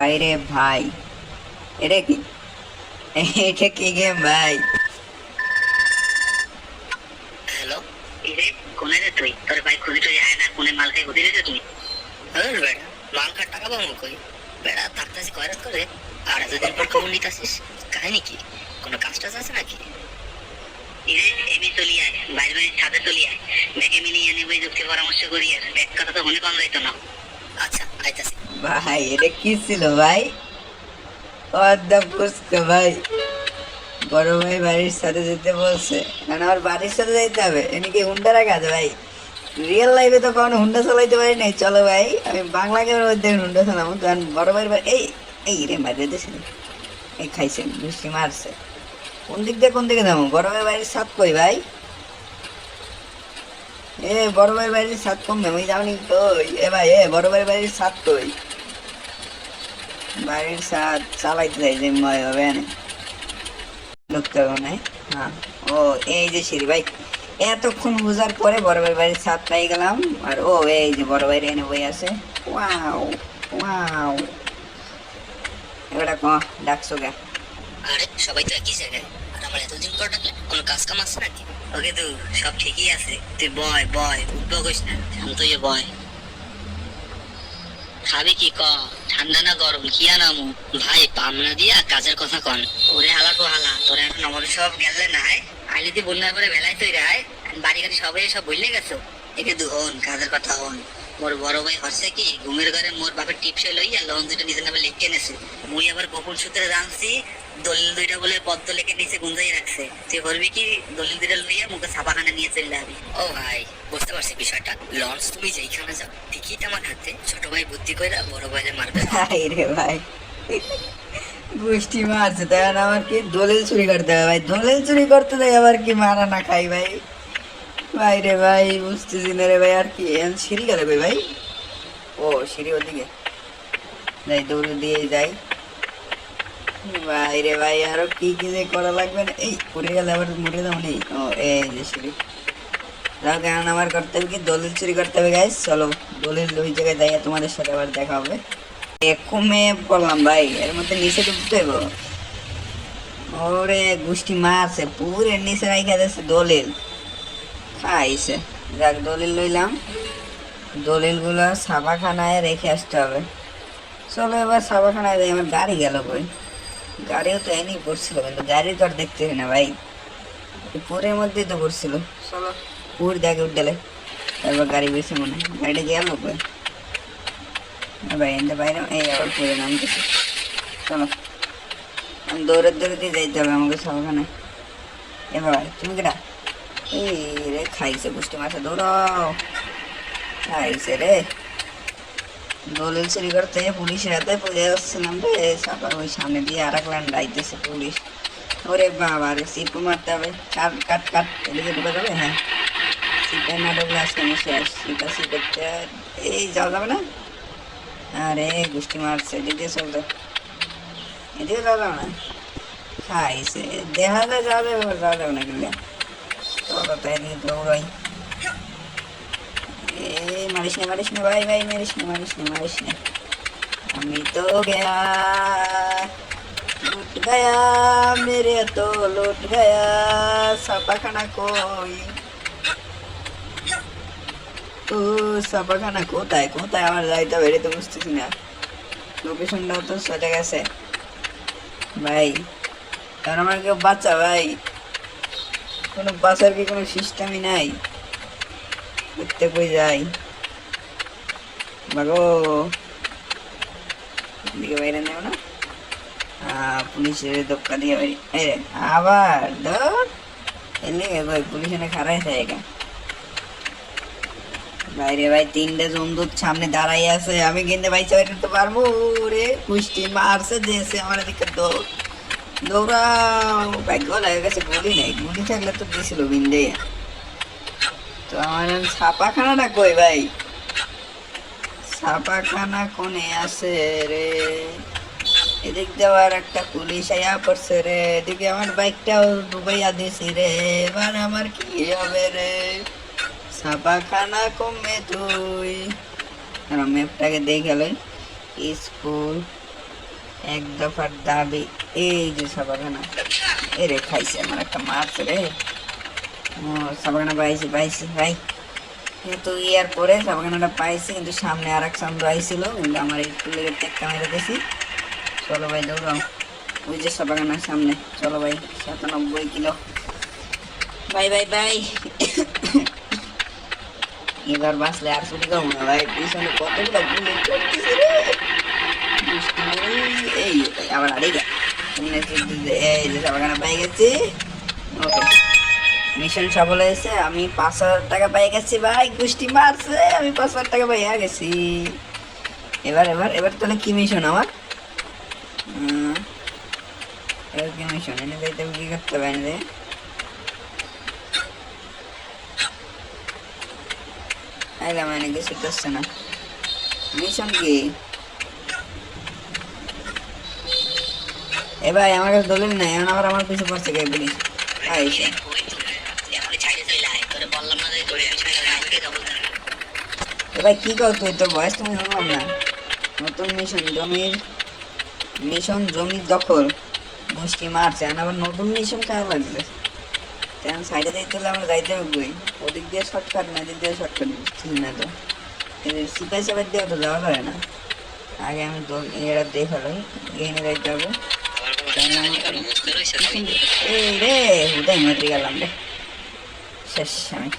আরে ভাই, এটা কি? এটা কি গেম ভাই? হ্যালো। ইরে, কোনে রে তুই? তোর ভাই খুঁজে টুজে আয় না, কোনে মাল খাই ঘুরে রে তুই? হ্যাঁ বেড়া, মাল খার টাকা পাবো কই? বেড়া থাকতাছি কয়রাত করে, আর এতদিন পর খবর নিতাছিস। কাহিনী কি? কোনো কাজ টাজ আছে নাকি? ইরে, এমনি চলি আয়, বাইরে বাইরে ছাদে চলি আয়। ব্যাগে মিলিয়ে এনে বই যুক্তি পরামর্শ করি, আর ব্যাগ কথা তো মনে কম যাইতো না। আচ্ছা, আইতাছি। ভাই এটা কি ছিল ভাই? অদ্দা ফুসকা ভাই, বড় ভাই বাড়ির সাথে যেতে বলছে, কারণ আমার বাড়ির সাথে যাইতে হবে। এদিকে হুন্ডা রাখা আছে ভাই। রিয়েল লাইফে তো কখনো হুন্ডা চালাইতে পারি নাই। চলো ভাই, আমি বাংলা গেমের মধ্যে হুন্ডা চালাবো, কারণ বড় ভাইয়ের এই এই রে মারিয়ে দিয়েছে। এই খাইছে, বৃষ্টি মারছে। কোন দিকে যাবো? বড় ভাই বাড়ির সাথ কই ভাই? এ বড় ভাই বাড়ির সাথ কম আমি যাওনি কই? এ ভাই, বড় ভাই বাড়ির সাথ কই? বাড়ির সাথ চালাইতে যাই যে ময় হবে না, ঢুকতে হবে না। হ্যাঁ, ও এই যে সিঁড়ি ভাই। এতক্ষণ বোঝার পরে বড় ভাই বাড়ির ছাদ পাই গেলাম। আর ও এই যে বড় ভাই এনে বই আছে। Wow, wow. এবার ডাকছো কে? আরে সবাই তো একই জায়গায়, আর আমার এতদিন পর ডাকলে কোনো কাজ কাম আছে নাকি? ওকে তো সব ঠিকই আছে, তুই বয় বয়, উঠবো কইস না, শান্ত হয়ে বয়। খাবি কি ক? ঠান্ডা না গরম কি আনামু? ভাই পামনা দিয়া কাজের কথা কন। ওরে হালা কো হালা, তোরা এখন নবর সব গেলে নাই। আইলে তুই বন্যা করে বেলায় তুই রায়, বাড়ি গাড়ি সবাই সব বললে গেছো। একে দু হন কাজের কথা হন। মোর বড় ভাই হচ্ছে কি ঘুমের ঘরে মোর বাপের টিপসে লইয়া লোন দুটো নিজের নামে লিখে এনেছে। মুই আবার গোপন সূত্রে জানছি দলিল দুইটা বলে পদ্ম লেখে নিচে গুঞ্জাই রাখছে। তুই করবি কি? দলিল দুইটা লইয়া মুখে ছাপাখানা নিয়ে চলে যাবি। ও ভাই, বুঝতে পারছি বিষয়টা। লঞ্চ তুমি যেইখানে যাও টিকিট আমার হাতে, ছোট ভাই বুদ্ধি কইরা বড় ভাইরে মারবে। ভাই রে ভাই, গোষ্ঠী মারছে তখন আমার কি দলিল চুরি করতে হবে ভাই? দলিল চুরি করতে দেয় আবার কি মারা না খাই ভাই? ভাই রে ভাই, বুঝতেছি না রে ভাই। আর কি সিঁড়ি গেলে কই ভাই? ও সিঁড়ি ওদিকে যাই, দৌড়ে দিয়ে যাই। ভাই রে ভাই, আরো কি কি যে করা লাগবে না। এই পড়ে গেলে আবার মরে যাবো নেই। ও এই যে সিঁড়ি। যাও, কারণ আমার করতে হবে কি দলিল চুরি করতে হবে গাইস। চলো দলিল ওই জায়গায় যাই, তোমাদের সাথে আবার দেখা হবে। কমে পড়লাম ভাই, এর মধ্যে নিচে ঢুকতে হবে। ওরে গোষ্ঠী মারছে, পুরে নিচে রাইখা দিচ্ছে দলিল। খাইছে। যাক, দলিল লইলাম। দলিলগুলো ছাপাখানায় রেখে আসতে হবে। চলো এবার ছাপাখানায় যাই। আমার গাড়ি গেল কই? গাড়িও তো এনেই পড়ছিল, কিন্তু গাড়ি তো আর দেখতে হয় না ভাই, পুরের মধ্যেই তো পড়ছিল। চলো পুর দেখে উঠলে তারপর গাড়ি বেশি মনে হয়। গাড়িটা গেল কই ভাই? এনতে বাইরে এই আবার পুরে নামতেছে। চলো, আমি দৌড়ে দৌড়ে দিয়ে যাইতে হবে আমাকে ছাপাখানায়। এ ভাই তুমি কেটা? এই রে খাইছে পুষ্টি মাছে, দৌড়াও। খাইছে রে। দলিল চুরি করতে পুলিশের হাতে পড়ে যাচ্ছিলাম রে। সাপার ওই সামনে দিয়ে আর এক ল্যান্ড আইতেছে পুলিশ। ওরে বাবা রে, সিপ মারতে হবে। কাট কাট কাট, এদিকে ঢুকে যাবে। হ্যাঁ, সিপে না ঢুকলে আজকে আমি শেষ। সিপা সিপেতে এই যাওয়া যাবে না। আরে গোষ্ঠী মারছে, এদিকে চলতে, এদিকে যাওয়া যাবে না। খাইছে, দেখা যায় যাওয়া যাবে, যাওয়া যাবে না কিন্তু। চলো তাই এদিকে দৌড়াই। মারিস না মারিস না ভাই, ভাই মারিস না মারিস না মারিস না। আমি তো গয়া, लुट गया मेरे तो लुट गया ছাপাখানা কই? ও ছাপাখানা কোথায় কোথায়? আমার যাইতে হবে, এটা তো বুঝতেছি না। লোকেশনটাও তো চলে গেছে ভাই। কারণ আমার কেউ বাচ্চা ভাই, কোনো বাচ্চার কি কোনো সিস্টেমই নাই? দেখতে কই যাই বাগো? দিকে বাইরে নেব না। পুলিশের দোক্কা দিয়ে এই রে আবার ধর। এলে ভাই পুলিশ এনে খারাই থাকে। বাইরে ভাই তিনটে জমদূত সামনে দাঁড়াই আছে, আমি কিন্তু ভাই চাই করতে পারবো রে? কুষ্টি মারছে দিয়েছে আমার দিকে। দৌড়াও ভাগ্য লাগে গেছে, গুলি নেই। গুলি থাকলে তো দিয়েছিল বিন্দে। তো আমার ছাপাখানাটা কই ভাই? ছাপাখানা কোনে আছে রে? এদিক দিয়ে আর একটা পুলিশ আয়া পড়ছে রে। এদিকে আমার বাইকটাও ডুবাইয়া দিছি রে। এবার আমার কি হবে রে? ছাপাখানা কমে তুই। আর ম্যাপটাকে দেখে লই। স্কুল এক দফার দাবি। এই যে সাবাগানা, এ রে খাইছে আমার একটা মাছ রে। ও সাবাগানা পাইছি পাইছি ভাই, কিন্তু ইয়ার পরে সাবাগানাটা পাইছি, কিন্তু সামনে আর এক সামনে আইছিল, কিন্তু আমার এই ফুলের টেক্কা মেরে দিয়েছি। চলো ভাই দৌড়াও, ওই যে সাবাগানার সামনে। চলো ভাই, 97 কিলো। Bye bye bye. এবার বাঁচলে আর ছুটি করবো না ভাই, পিছনে কতগুলো গুলি চলতেছে রে। এই আবার আরে এই যে সাবাগানা পাই গেছি। ওকে, মিশন সফল হয়েছে। আমি 5,000 টাকা পাই গেছি ভাই, গোষ্ঠী মারছে, আমি 5,000 টাকা পাইয়া গেছি। এবার এবার এবার তাহলে কি মিশন আমার? এবার কি মিশন? এনে যাইতে কি করতে হবে? এনে আইলাম, এনে কিছু করছে না। মিশন কি? এ ভাই আমার কাছে দলিল নাই, এখন আবার আমার পিছু পড়ছে কে পুলিশ? আইসে ভাই কি কর তুই, তোর বয়স তুমি শুনলাম না। নতুন মিশন জমির দখল, মুষ্টি মারছে, আবার নতুন মিশন খারাপ লাগছে। তেমন সাইডে যাইতে হলে আমরা যাইতে হবে, ওদিক দিয়ে শর্টকাট না, এদিক দিয়ে শর্টকাট ঠিক না তো। সিপাই সাপাই দিয়ে তো যাওয়া যায় না। আগে আমি এরা দেখালো এনে যাইতে হবে। এই রে হুদাই মরে গেলাম রে, শেষ আমি।